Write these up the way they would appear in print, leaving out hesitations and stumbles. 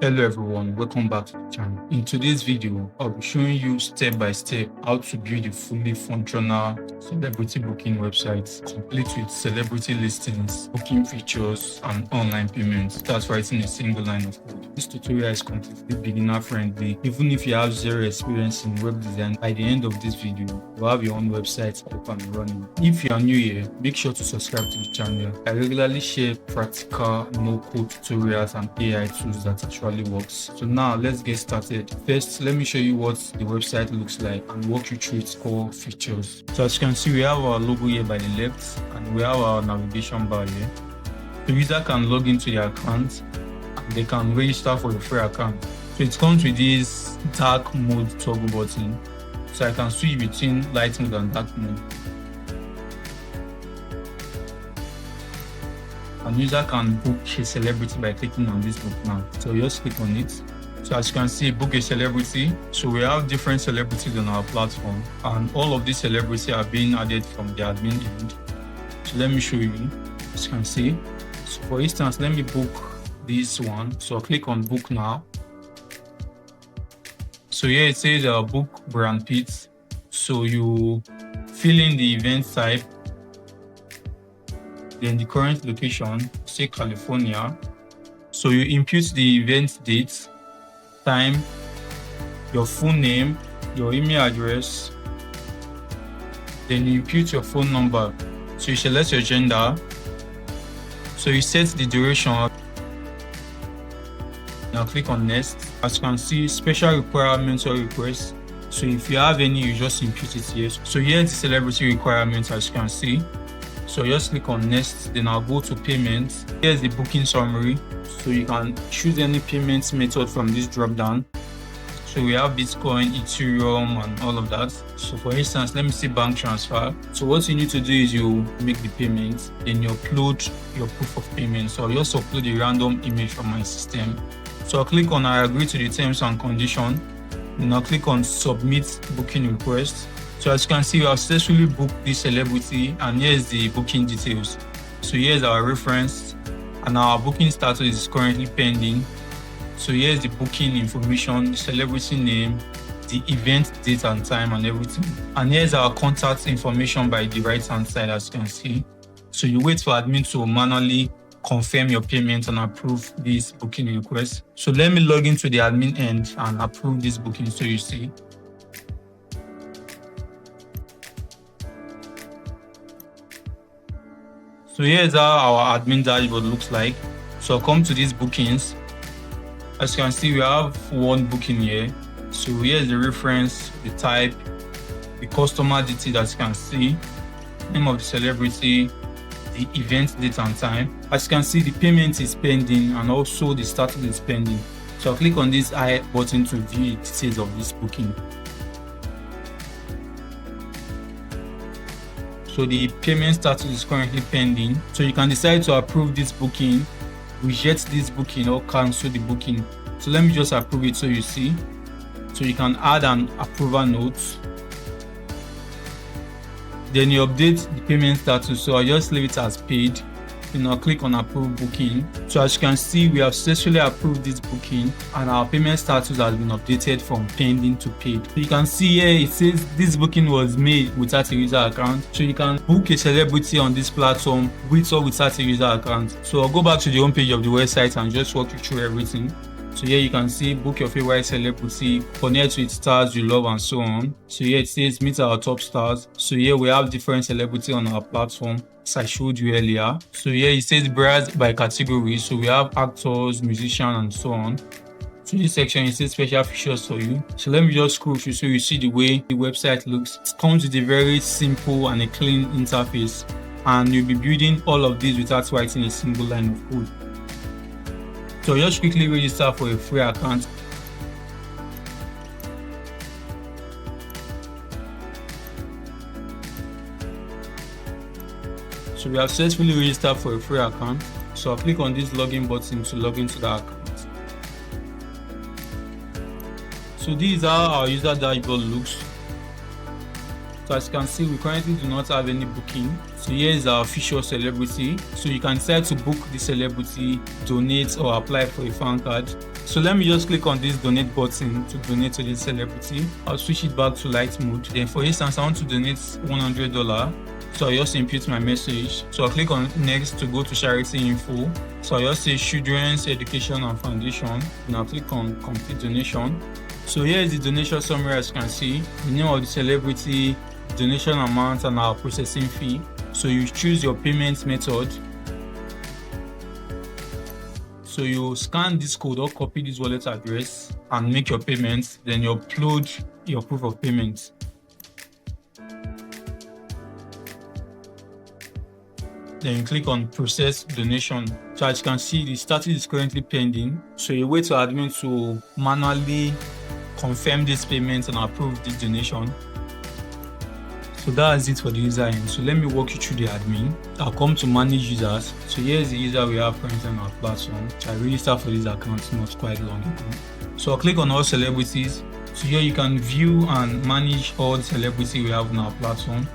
Hello everyone, welcome back to the channel. In today's video, I'll be showing you step by step how to build a fully functional celebrity booking website, complete with celebrity listings, booking features, and online payments. That's writing a single line of code. This tutorial is completely beginner friendly. Even if you have zero experience in web design, by the end of this video, you'll have your own website up and running. If you are new here, make sure to subscribe to the channel. I regularly share practical no-code tutorials and AI tools that actually works. So now let's get started. First, let me show you what the website looks like and walk you through its core features. So as you can see, we have our logo here by the left and we have our navigation bar here. The user can log into their account and they can register for a free account. So it comes with this dark mode toggle button. So I can switch between light mode and dark mode. An user can book a celebrity by clicking on this book now. So just click on it. So as you can see, book a celebrity. So we have different celebrities on our platform and all of these celebrities are being added from the admin end. So let me show you. As you can see. So for instance, let me book this one. So I'll click on book now. So here it says book Brad Pitt. So you fill in the event type, then the current location, say California. So you input the event date, time, your full name, your email address, then you input your phone number. So you select your gender. So you set the duration. Now click on next. As you can see, special requirements or requests. So if you have any, you just input it here. So here's the celebrity requirements, as you can see. So just click on next, then I'll go to payments. Here's the booking summary. So you can choose any payment method from this drop down. So we have Bitcoin, Ethereum, and all of that. So for instance, let me see bank transfer. So what you need to do is you make the payment, then you upload your proof of payment. So I'll just upload a random image from my system. So I'll click on I agree to the terms and conditions. Then I'll click on submit booking request. So as you can see, we have successfully booked this celebrity and here's the booking details. So here's our reference and our booking status is currently pending. So here's the booking information, the celebrity name, the event date and time and everything. And here's our contact information by the right hand side, as you can see. So you wait for admin to manually confirm your payment and approve this booking request. So let me log into the admin end and approve this booking so you see. So here's how our admin dashboard looks like. So I'll come to these bookings. As you can see, we have one booking here. So here's the reference, the type, the customer detail, as you can see, name of the celebrity, the event date and time. As you can see, the payment is pending and also the status is pending. So I'll click on this I button to view the details of this booking. So the payment status is currently pending. So you can decide to approve this booking, reject this booking, or cancel the booking. So let me just approve it so you see. So you can add an approval note. Then you update the payment status. So I'll just leave it as paid. Then I'll click on approve booking. So as you can see, we have successfully approved this booking and our payment status has been updated from pending to paid. So you can see here it says this booking was made without a user account. So you can book a celebrity on this platform with or without a user account. So I'll go back to the home page of the website and just walk you through everything. So here you can see book your favorite celebrity, connect with stars you love and so on. So here it says meet our top stars. So here we have different celebrities on our platform, as I showed you earlier. So here it says browse by category. So we have actors, musicians and so on. So this section it says special features for you. So let me just scroll through so you see the way the website looks. It comes with a very simple and a clean interface and you'll be building all of this without writing a single line of code. So just quickly register for a free account. So we have successfully registered for a free account. So I'll click on this login button to log into the account. So this is how our user dashboard looks. So as you can see, we currently do not have any booking. So here is our official celebrity. So you can decide to book the celebrity, donate, or apply for a fan card. So let me just click on this donate button to donate to this celebrity. I'll switch it back to light mode. Then for instance, I want to donate $100. So I just input my message. So I'll click on next to go to charity info. So I just say Children's Education and Foundation. And I'll click on complete donation. So here is the donation summary. As you can see, the name of the celebrity, donation amount, and our processing fee. So you choose your payment method. So you scan this code or copy this wallet address and make your payment. Then you upload your proof of payment. Then you click on process donation. So as you can see, the status is currently pending. So you wait for admin to manually confirm this payment and approve this donation. So that's it for the user end. So let me walk you through the admin. I'll come to manage users. So here's the user we have currently on our platform. So I registered for this account not quite long ago. So I'll click on all celebrities. So here you can view and manage all the celebrities we have on our platform.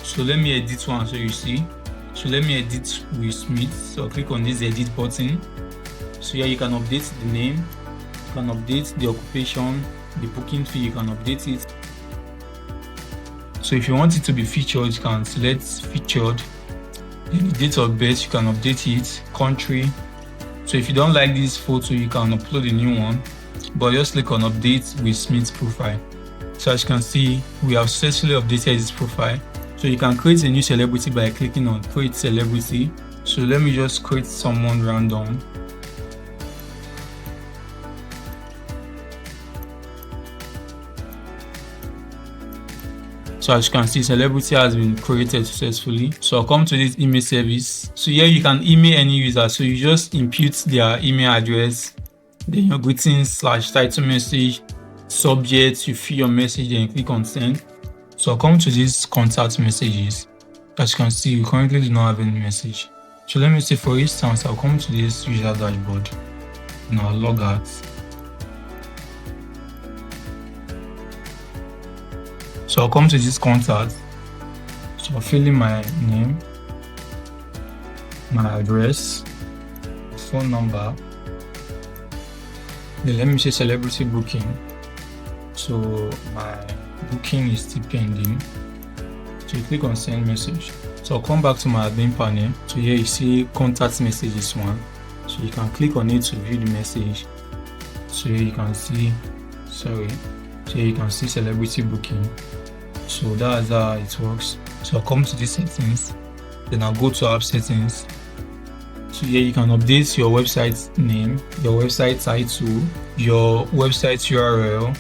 So let me edit one so you see. So let me edit Will Smith. So I'll click on this edit button. So here you can update the name, you can update the occupation, the booking fee, you can update it. So if you want it to be featured, you can select featured. Then the date of birth, you can update it, country. So if you don't like this photo, you can upload a new one, but just click on update Will Smith's profile. So as you can see, we have successfully updated his profile. So you can create a new celebrity by clicking on create celebrity. So let me just create someone random. So as you can see, celebrity has been created successfully. So I'll come to this email service. So here you can email any user. So you just input their email address, then your greetings / title message, subject, you fill your message, then you click on send. So I'll come to these contact messages. As you can see, we currently do not have any message. So let me say, for instance, I'll come to this user dashboard and I'll log out. So I'll come to this contact. So I'll fill in my name, my address, phone number. Then let me say celebrity booking. So my booking is still pending. So you click on send message. So I'll come back to my admin panel. So here you see contact messages one. So you can click on it to view the message. So here you can see, so here you can see celebrity booking. So that's how it works. So I'll come to the settings, then I'll go to app settings. So here you can update your website name, your website title, your website URL,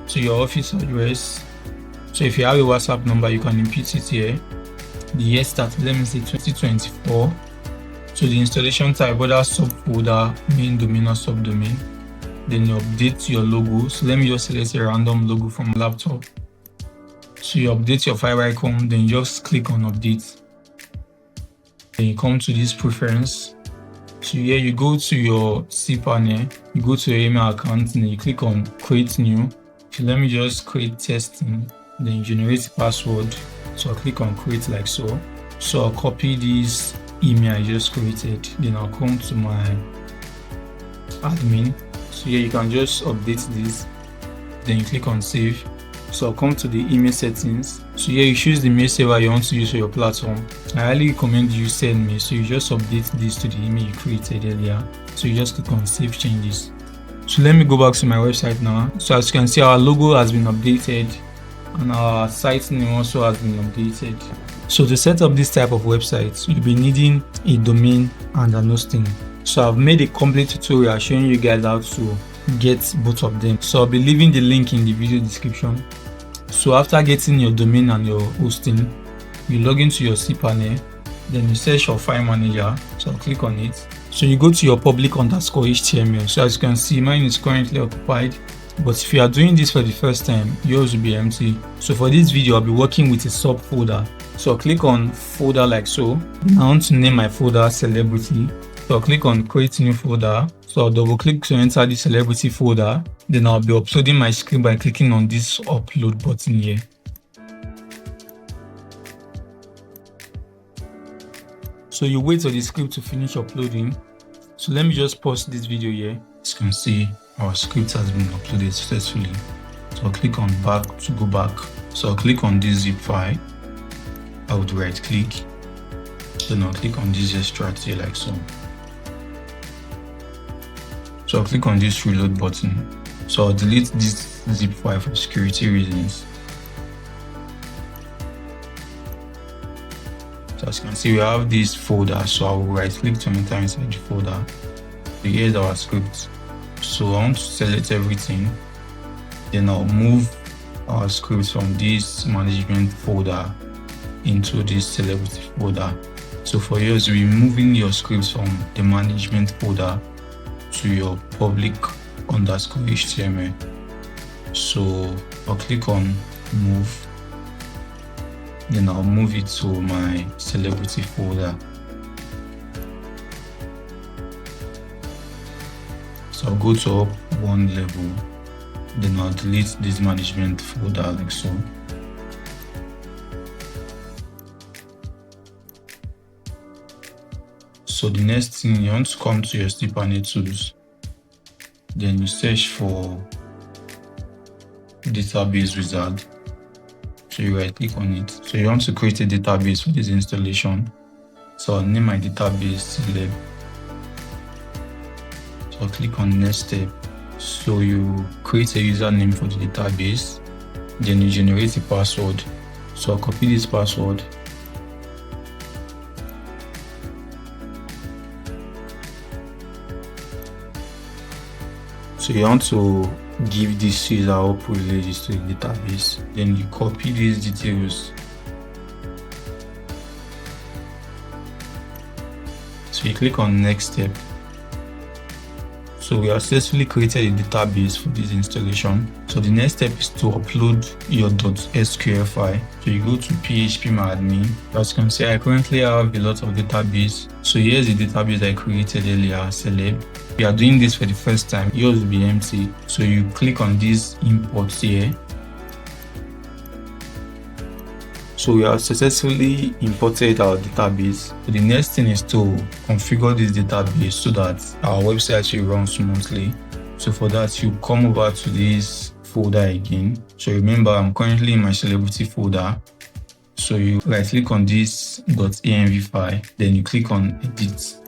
so your office address. So if you have a WhatsApp number, you can input it here. The year start, let me say 2024. So the installation type, whether subfolder, main domain or subdomain. Then you update your logo. So let me just select a random logo from laptop. So you update your file icon, then you just click on update. Then you come to this preference. So here you go to your cPanel, you go to your email account, and then you click on create new. So let me just create testing, then you generate password. So I'll click on create like so. So I'll copy this email I just created, then I'll come to my admin. So here you can just update this, then you click on save. So I'll come to the email settings. So here you choose the mail server you want to use for your platform. I highly recommend you send me. So you just update this to the email you created earlier. So you just click on save changes. So let me go back to my website now. So as you can see, our logo has been updated and our site name also has been updated. So to set up this type of website, you'll be needing a domain and an hosting. So I've made a complete tutorial showing you guys how to get both of them. So I'll be leaving the link in the video description. So after getting your domain and your hosting, you log into your cPanel, then you search for file manager. So I'll click on it. So you go to your public_HTML. So as you can see, mine is currently occupied. But if you are doing this for the first time, yours will be empty. So for this video, I'll be working with a subfolder. So I'll click on folder like so. I want to name my folder celebrity. So I'll click on create new folder. So I'll double click to enter the celebrity folder. Then I'll be uploading my script by clicking on this upload button here. So you wait for the script to finish uploading. So let me just pause this video here. As you can see, our script has been uploaded successfully. So I'll click on back to go back. So I'll click on this zip file. I would right click. Then I'll click on this extract here like so. So I'll click on this reload button. So I'll delete this zip file for security reasons. So as you can see, we have this folder. So I will right click to enter inside the folder. So here's our script. So I want to select everything. Then I'll move our script from this management folder into this celebrity folder. So for yours, you'll be moving your scripts from the management folder to your public_HTML. So I'll click on move. Then I'll move it to my celebrity folder. So I'll go to up one level. Then I'll delete this management folder like so. So the next thing, you want to come to your cPanel tools. Then you search for database wizard. So you right click on it. So you want to create a database for this installation. So I'll name my database celeb. So I'll click on next step. So you create a username for the database. Then you generate a password. So I'll copy this password. So you want to give this user all privileges to the database. Then you copy these details. So you click on next step. So we have successfully created a database for this installation. So the next step is to upload your .sql file. So you go to phpMyAdmin. As you can see, I currently have a lot of database. So here's the database I created earlier, celeb. If you are doing this for the first time, yours will be empty. So you click on this import here. So we have successfully imported our database. So the next thing is to configure this database so that our website will run smoothly. So for that, you come over to this folder again. So remember, I'm currently in my celebrity folder. So you right click on this .env file, then you click on edit.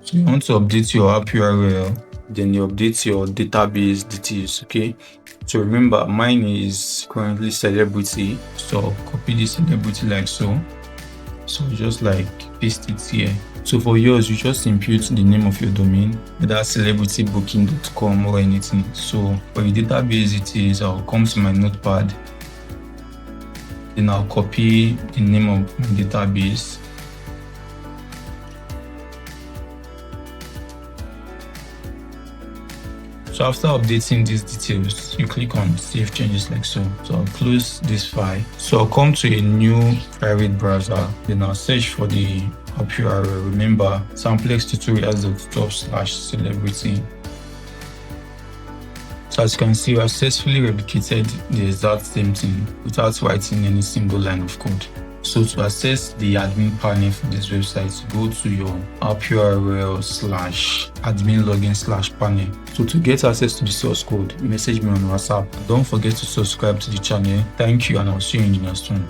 So you want to update your app URL, then you update your database details, okay? So remember, mine is currently celebrity, so I'll copy this celebrity like so. So just like paste it here. So for yours, you just impute the name of your domain, whether celebritybooking.com or anything. So for the database details, I'll come to my notepad. Then I'll copy the name of my database. So after updating these details, you click on save changes like so. So I'll close this file. So I'll come to a new private browser. Then I'll search for the app URL. Remember, samplextutorials.top/celebrity. So as you can see, we have successfully replicated the exact same thing without writing any single line of code. So to access the admin panel for this website, go to your app URL/admin login/panel. So to get access to the source code, message me on WhatsApp. Don't forget to subscribe to the channel. Thank you, and I'll see you in the next one.